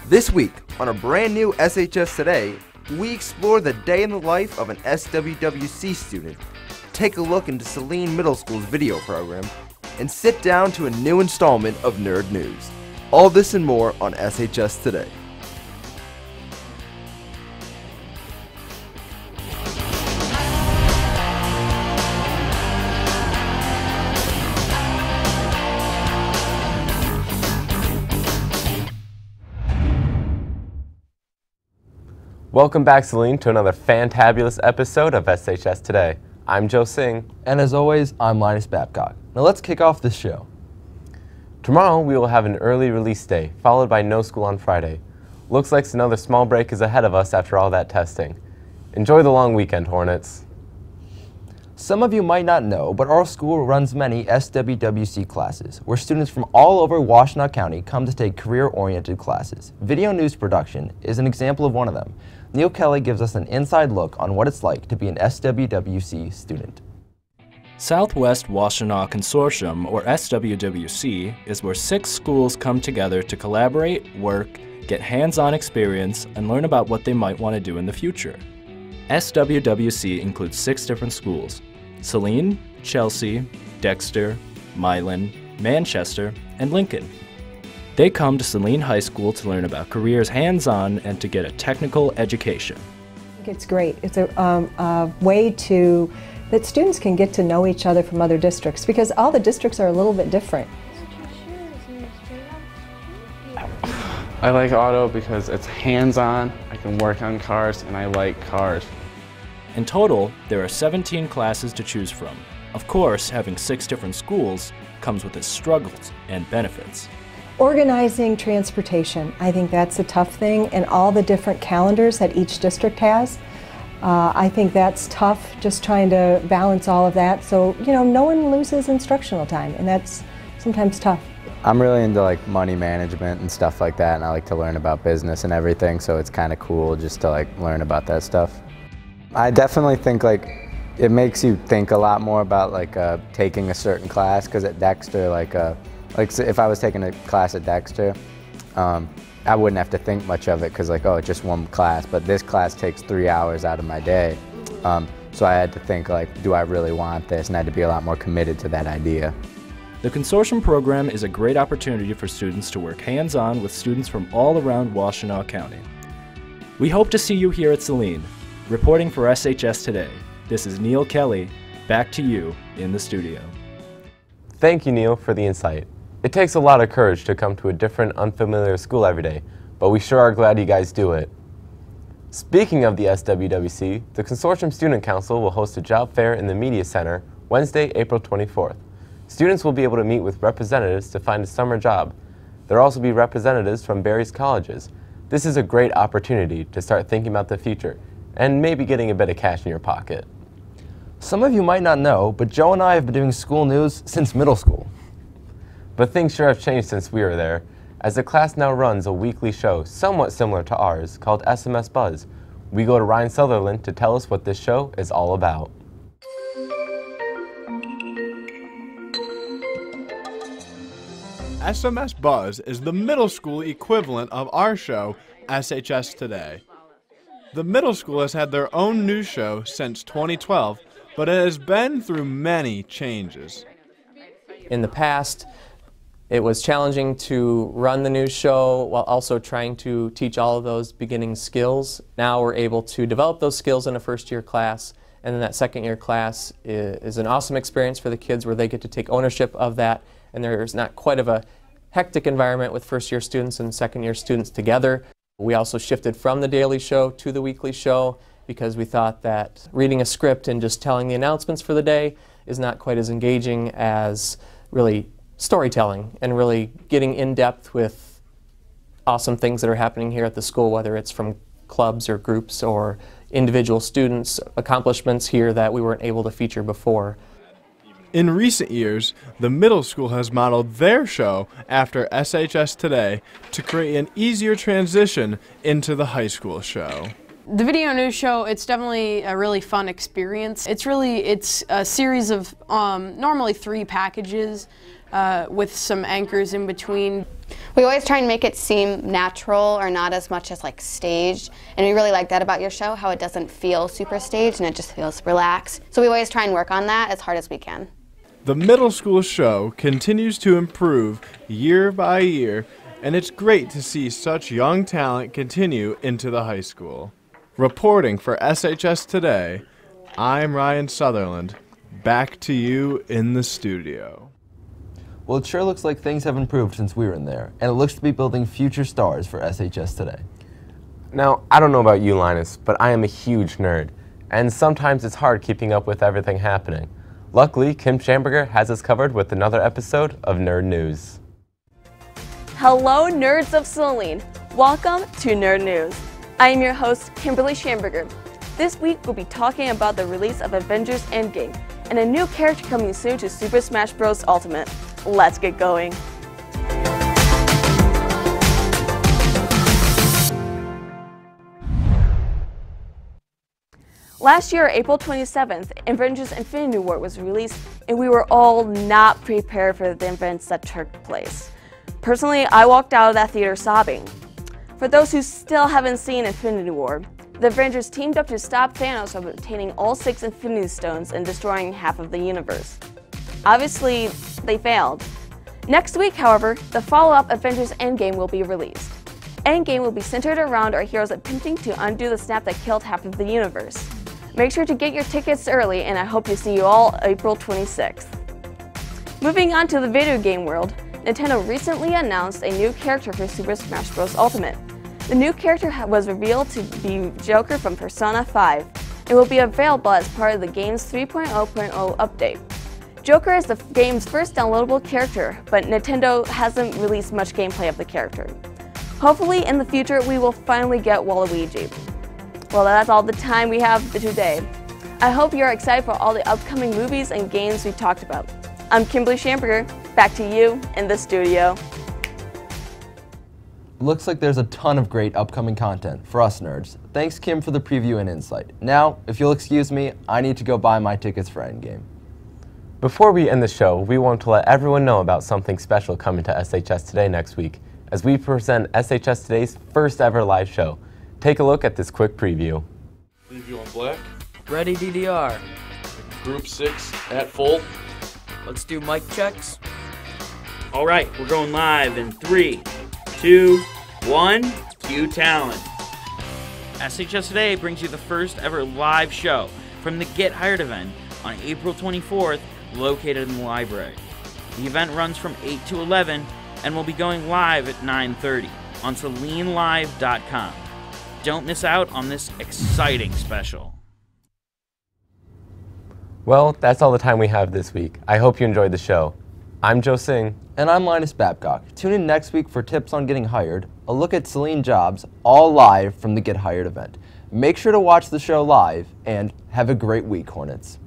This week, on a brand new SHS Today, we explore the day in the life of an SWWC student, take a look into Saline Middle School's video program, and sit down to a new installment of Nerd News. All this and more on SHS Today. Welcome back, Celine, to another fantabulous episode of SHS Today. I'm Joe Singh. And as always, I'm Linus Babcock. Now let's kick off this show. Tomorrow, we will have an early release day, followed by no school on Friday. Looks like another small break is ahead of us after all that testing. Enjoy the long weekend, Hornets. Some of you might not know, but our school runs many SWWC classes, where students from all over Washtenaw County come to take career-oriented classes. Video news production is an example of one of them. Neil Kelly gives us an inside look on what it's like to be an SWWC student. Southwest Washtenaw Consortium, or SWWC, is where 6 schools come together to collaborate, work, get hands-on experience, and learn about what they might want to do in the future. SWWC includes 6 different schools: Saline, Chelsea, Dexter, Milan, Manchester, and Lincoln. They come to Saline High School to learn about careers hands-on and to get a technical education. I think it's great. It's a way that students can get to know each other from other districts, because all the districts are a little bit different. I like auto because it's hands-on, I can work on cars, and I like cars. In total, there are 17 classes to choose from. Of course, having 6 different schools comes with its struggles and benefits. Organizing transportation, I think that's a tough thing, and all the different calendars that each district has. I think that's tough, just trying to balance all of that, so no one loses instructional time, and that's sometimes tough. I'm really into money management and stuff like that, and I like to learn about business and everything, so it's kind of cool just to learn about that stuff. I definitely think it makes you think a lot more about taking a certain class, because at Dexter, if I was taking a class at Dexter, I wouldn't have to think much of it because oh, it's just one class, but this class takes 3 hours out of my day. So I had to think do I really want this, and I had to be a lot more committed to that idea. The consortium program is a great opportunity for students to work hands-on with students from all around Washtenaw County. We hope to see you here at Saline. Reporting for SHS Today, this is Neil Kelly. Back to you in the studio. Thank you, Neil, for the insight. It takes a lot of courage to come to a different, unfamiliar school every day, but we sure are glad you guys do it. Speaking of the SWWC, the Consortium Student Council will host a job fair in the Media Center Wednesday, April 24th. Students will be able to meet with representatives to find a summer job. There will also be representatives from various colleges. This is a great opportunity to start thinking about the future and maybe getting a bit of cash in your pocket. Some of you might not know, but Joe and I have been doing school news since middle school. But things sure have changed since we were there, as the class now runs a weekly show somewhat similar to ours called SMS Buzz. We go to Ryan Sutherland to tell us what this show is all about. SMS Buzz is the middle school equivalent of our show, SHS Today. The middle school has had their own news show since 2012, but it has been through many changes. In the past, it was challenging to run the news show while also trying to teach all of those beginning skills. Now we're able to develop those skills in a first-year class, and then that second-year class is an awesome experience for the kids where they get to take ownership of that, and there's not quite of a hectic environment with first-year students and second-year students together. We also shifted from the daily show to the weekly show because we thought that reading a script and just telling the announcements for the day is not quite as engaging as really storytelling and really getting in depth with awesome things that are happening here at the school, whether it's from clubs or groups or individual students' accomplishments here that we weren't able to feature before. In recent years, the middle school has modeled their show after SHS Today to create an easier transition into the high school show. The video news show, it's definitely a really fun experience. It's a series of normally 3 packages with some anchors in between. We always try and make it seem natural or not as much as like staged, and we really like that about your show, how it doesn't feel super staged and it just feels relaxed. So we always try and work on that as hard as we can. The middle school show continues to improve year by year, and it's great to see such young talent continue into the high school. Reporting for SHS Today, I'm Ryan Sutherland. Back to you in the studio. Well, it sure looks like things have improved since we were in there, and it looks to be building future stars for SHS Today. Now, I don't know about you, Linus, but I am a huge nerd, and sometimes it's hard keeping up with everything happening. Luckily, Kim Schamberger has us covered with another episode of Nerd News. Hello, nerds of Celine. Welcome to Nerd News. I am your host, Kimberly Schamberger. This week, we'll be talking about the release of Avengers Endgame and a new character coming soon to Super Smash Bros. Ultimate. Let's get going. Last year, April 27th, Avengers Infinity War was released, and we were all not prepared for the events that took place. Personally, I walked out of that theater sobbing. For those who still haven't seen Infinity War, the Avengers teamed up to stop Thanos from obtaining all 6 Infinity Stones and destroying half of the universe. Obviously, they failed. Next week, however, the follow-up Avengers Endgame will be released. Endgame will be centered around our heroes attempting to undo the snap that killed half of the universe. Make sure to get your tickets early, and I hope to see you all April 26th. Moving on to the video game world, Nintendo recently announced a new character for Super Smash Bros. Ultimate. The new character was revealed to be Joker from Persona 5 and will be available as part of the game's 3.0.0 update. Joker is the game's first downloadable character, but Nintendo hasn't released much gameplay of the character. Hopefully in the future we will finally get Waluigi. Well, that's all the time we have for today. I hope you're excited for all the upcoming movies and games we talked about. I'm Kimberly Schamberger. Back to you in the studio. Looks like there's a ton of great upcoming content for us nerds. Thanks, Kim, for the preview and insight. Now, if you'll excuse me, I need to go buy my tickets for Endgame. Before we end the show, we want to let everyone know about something special coming to SHS Today next week, as we present SHS Today's first ever live show. Take a look at this quick preview. Preview on black. Ready, DDR. Group 6 at full. Let's do mic checks. All right, we're going live in 3, 2, 1, cue talent. SHS Today brings you the first ever live show from the Get Hired event on April 24th, located in the library. The event runs from 8 to 11 and will be going live at 9:30 on SeleneLive.com. Don't miss out on this exciting special. Well, that's all the time we have this week. I hope you enjoyed the show. I'm Joe Singh. And I'm Linus Babcock. Tune in next week for tips on getting hired, a look at Selene jobs, all live from the Get Hired event. Make sure to watch the show live, and have a great week, Hornets.